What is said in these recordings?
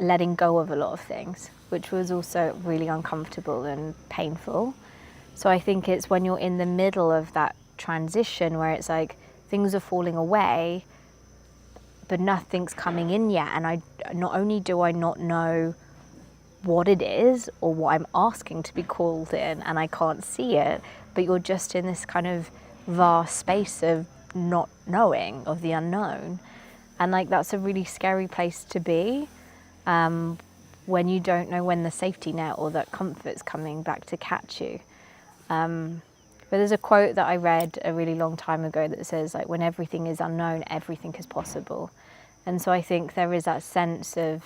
letting go of a lot of things, which was also really uncomfortable and painful. So I think it's when you're in the middle of that transition where it's like things are falling away, but nothing's coming in yet. And not only do I not know what it is or what I'm asking to be called in, and I can't see it, but you're just in this kind of vast space of not knowing, of the unknown. And like that's a really scary place to be, when you don't know when the safety net or that comfort's coming back to catch you. But there's a quote that I read a really long time ago that says, like, when everything is unknown, everything is possible. And so I think there is that sense of,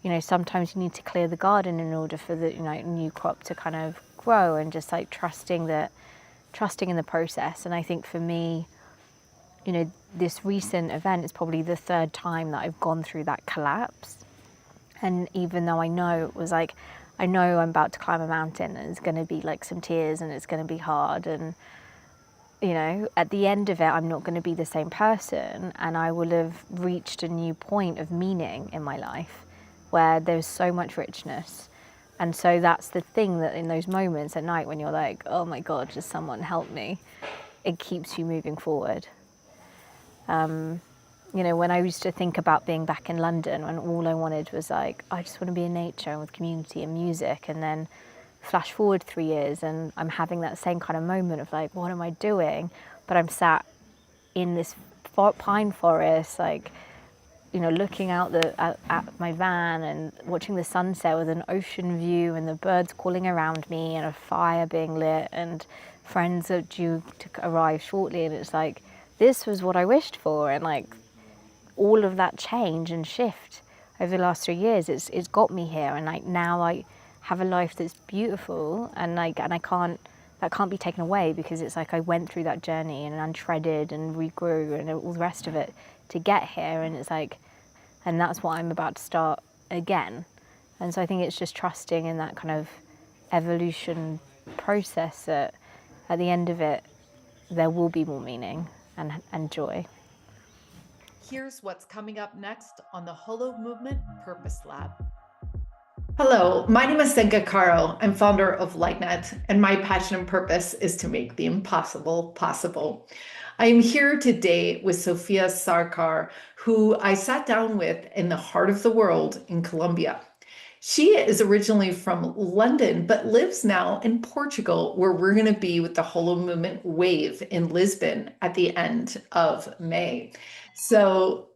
you know, sometimes you need to clear the garden in order for the, you know, new crop to kind of grow, and just like trusting in the process. And I think for me, you know, this recent event is probably the third time that I've gone through that collapse. And even though I know it was like, I know I'm about to climb a mountain and it's going to be like some tears and it's going to be hard, and you know, at the end of it I'm not going to be the same person, and I will have reached a new point of meaning in my life where there's so much richness. And so that's the thing, that in those moments at night when you're like, oh my God, just someone help me, it keeps you moving forward. You know, when I used to think about being back in London, when all I wanted was like, I just want to be in nature and with community and music, and then flash forward 3 years and I'm having that same kind of moment of like, what am I doing? But I'm sat in this pine forest, like, you know, looking out at my van and watching the sunset with an ocean view and the birds calling around me and a fire being lit and friends are due to arrive shortly. And it's like, this was what I wished for. And like all of that change and shift over the last 3 years, it's got me here. And like now I have a life that's beautiful, and like, and that can't be taken away, because it's like I went through that journey and untreaded and regrew and all the rest of it to get here. And it's like, and that's what I'm about to start again. And so I think it's just trusting in that kind of evolution process, that at the end of it there will be more meaning and joy. Here's what's coming up next on the Holo Movement Purpose Lab. Hello, my name is Senka Caro. I'm founder of LightNet, and my passion and purpose is to make the impossible possible. I am here today with Sofia Sarkar, who I sat down with in the heart of the world in Colombia. She is originally from London, but lives now in Portugal, where we're going to be with the Holo Movement Wave in Lisbon at the end of May. So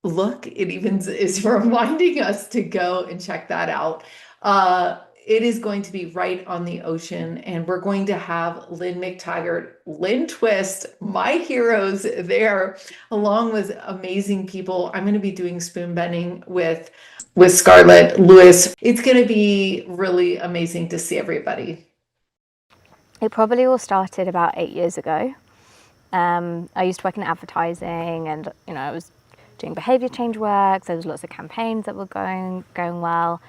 look, it even is reminding us to go and check that out. It is going to be right on the ocean, and we're going to have Lynn McTaggart, Lynn Twist, my heroes there, along with amazing people. I'm going to be doing spoon bending with Scarlett Lewis. It's going to be really amazing to see everybody. It probably all started about 8 years ago. I used to work in advertising, and you know, I was doing behavior change work, so there was lots of campaigns that were going well.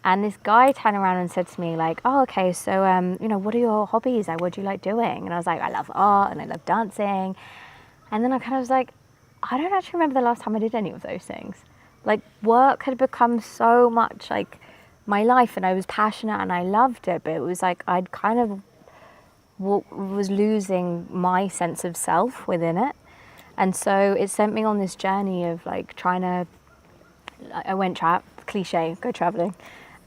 And this guy turned around and said to me like, oh, okay, so you know, what are your hobbies? Like, what do you like doing? And I was like, I love art and I love dancing. And then I kind of was like, I don't actually remember the last time I did any of those things. Like, work had become so much like my life, and I was passionate and I loved it, but it was like I'd kind of was losing my sense of self within it. And so it sent me on this journey of like trying to, I went cliche, go traveling,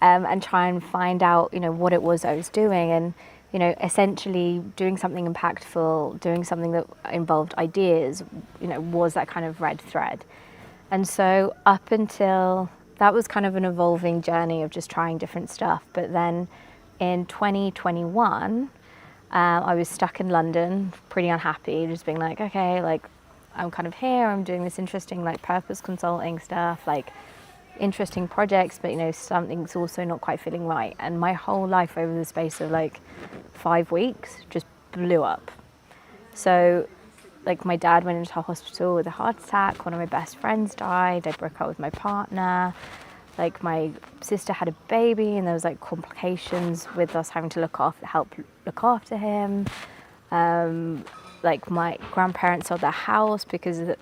and try and find out, you know, what it was I was doing, and, you know, essentially doing something impactful, doing something that involved ideas, you know, was that kind of red thread. And so up until, that was kind of an evolving journey of just trying different stuff. But then in 2021, I was stuck in London, pretty unhappy, just being like, okay, like, I'm kind of here, I'm doing this interesting like purpose consulting stuff, like interesting projects, but you know, something's also not quite feeling right. And my whole life over the space of like 5 weeks just blew up. So like my dad went into hospital with a heart attack, one of my best friends died, I broke up with my partner, like my sister had a baby and there was like complications with us having to help look after him. like my grandparents sold their house because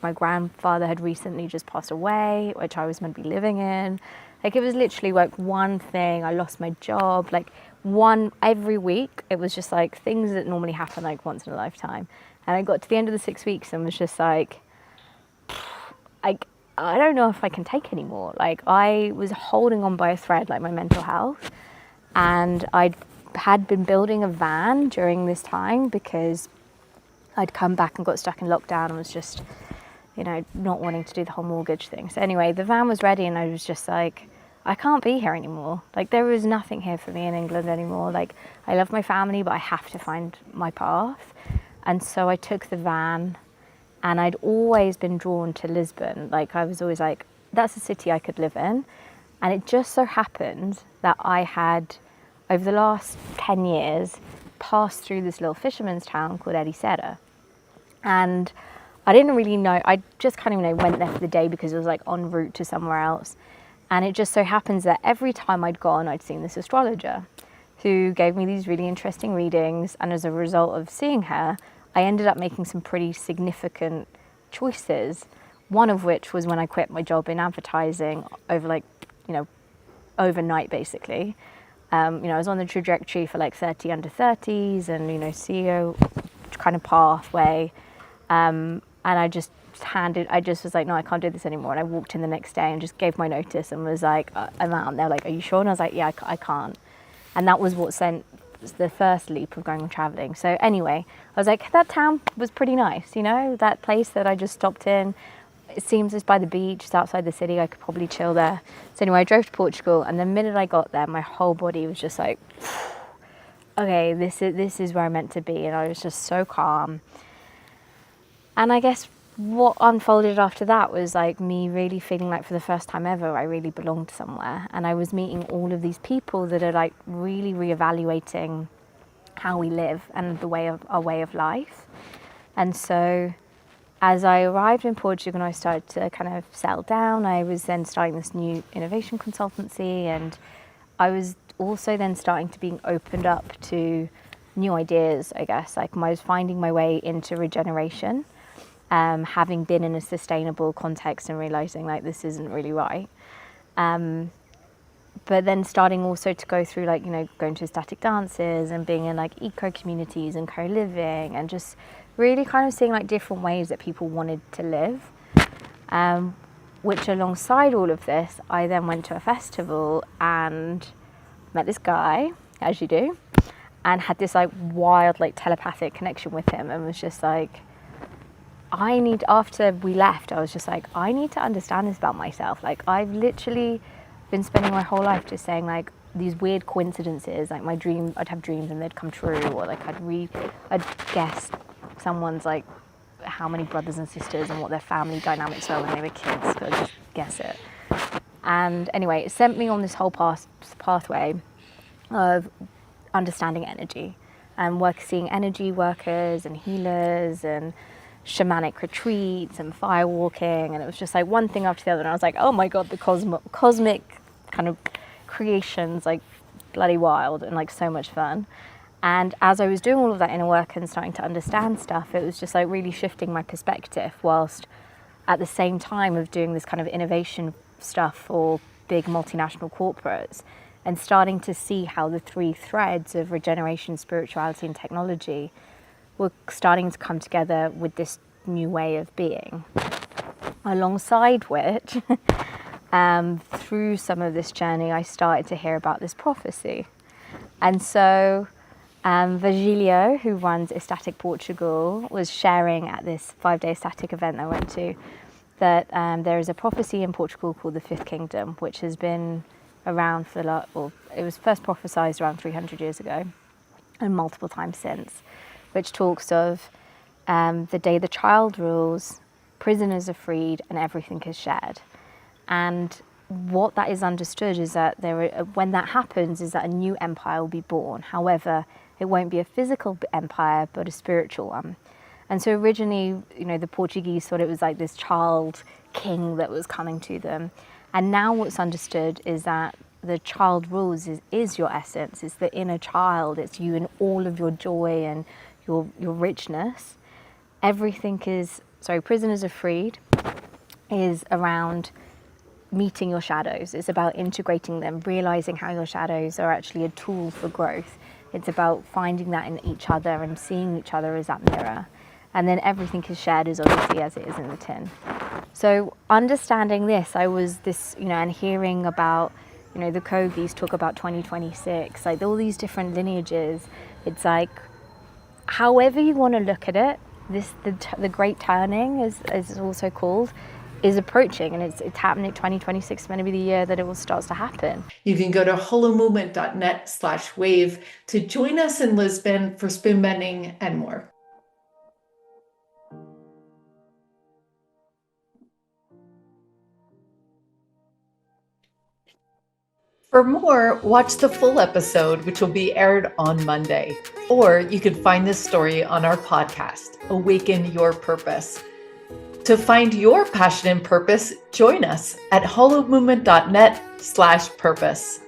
my grandfather had recently just passed away, which I was meant to be living in. Like, it was literally like one thing. I lost my job, like every week. It was just like things that normally happen like once in a lifetime. And I got to the end of the 6 weeks and was just like, I don't know if I can take anymore. Like, I was holding on by a thread, like my mental health. And I had been building a van during this time because I'd come back and got stuck in lockdown and was just, not wanting to do the whole mortgage thing. So anyway, the van was ready and I was just like, I can't be here anymore. Like, there is nothing here for me in England anymore. Like, I love my family, but I have to find my path. And so I took the van, and I'd always been drawn to Lisbon. Like, I was always like, that's a city I could live in. And it just so happened that I had, over the last 10 years, passed through this little fisherman's town called Ericeira. And I didn't really know, I just kind of went there for the day because it was like en route to somewhere else. And it just so happens that every time I'd gone, I'd seen this astrologer who gave me these really interesting readings. And as a result of seeing her, I ended up making some pretty significant choices. One of which was when I quit my job in advertising overnight, basically. I was on the trajectory for like 30 under 30s and, CEO kind of pathway. And I just was like, no, I can't do this anymore. And I walked in the next day and just gave my notice and was like, I'm out. And they're like, are you sure? And I was like, yeah, I can't. And that was what sent the first leap of going on traveling. So anyway, I was like, that town was pretty nice, that place that I just stopped in. It seems it's by the beach, it's outside the city, I could probably chill there. So anyway, I drove to Portugal, and the minute I got there, my whole body was just like, okay, this is where I'm meant to be. And I was just so calm. And I guess what unfolded after that was like me really feeling like for the first time ever, I really belonged somewhere. And I was meeting all of these people that are like really reevaluating how we live and our way of life. And so as I arrived in Portugal and I started to kind of settle down, I was then starting this new innovation consultancy, and I was also then starting to being opened up to new ideas, I guess. Like, I was finding my way into regeneration. Having been in a sustainable context and realizing like this isn't really right. But then starting also to go through like, going to static dances and being in like eco communities and co-living and just really kind of seeing like different ways that people wanted to live. Which alongside all of this, I then went to a festival and met this guy, as you do, and had this like wild like telepathic connection with him and was just like, after we left, I was just like, I need to understand this about myself. Like, I've literally been spending my whole life just saying like these weird coincidences, like I'd have dreams and they'd come true, or like I'd guess someone's like how many brothers and sisters and what their family dynamics were when they were kids, so I'd just guess it. And anyway, it sent me on this whole pathway of understanding energy and seeing energy workers and healers and shamanic retreats and firewalking, and it was just like one thing after the other, and I was like, oh my god, the cosmic kind of creations, like bloody wild and like so much fun. And as I was doing all of that inner work and starting to understand stuff, it was just like really shifting my perspective, whilst at the same time of doing this kind of innovation stuff for big multinational corporates, and starting to see how the three threads of regeneration, spirituality and technology were starting to come together with this new way of being. Alongside which, through some of this journey, I started to hear about this prophecy. And so Virgilio, who runs Ecstatic Portugal, was sharing at this 5-day Ecstatic event I went to, that there is a prophecy in Portugal called the Fifth Kingdom, which has been around for it was first prophesied around 300 years ago and multiple times since, which talks of the day the child rules, prisoners are freed, and everything is shared. And what that is understood is that when that happens, is that a new empire will be born. However, it won't be a physical empire, but a spiritual one. And so originally, the Portuguese thought it was like this child king that was coming to them. And now what's understood is that the child rules is your essence. It's the inner child. It's you and all of your joy and your richness. Everything is, Prisoners Are Freed is around meeting your shadows. It's about integrating them, realizing how your shadows are actually a tool for growth. It's about finding that in each other and seeing each other as that mirror. And then everything is shared as obviously as it is in the tin. So understanding this, and hearing about, the Kogis talk about 2026, like all these different lineages. It's like, however you want to look at it, the great turning, as it's also called, is approaching, and it's happening. 2026 is going to be the year that it will start to happen. You can go to holomovement.net/wave to join us in Lisbon for spoon bending and more. For more, watch the full episode, which will be aired on Monday. Or you can find this story on our podcast, Awaken Your Purpose. To find your passion and purpose, join us at holomovement.net/purpose.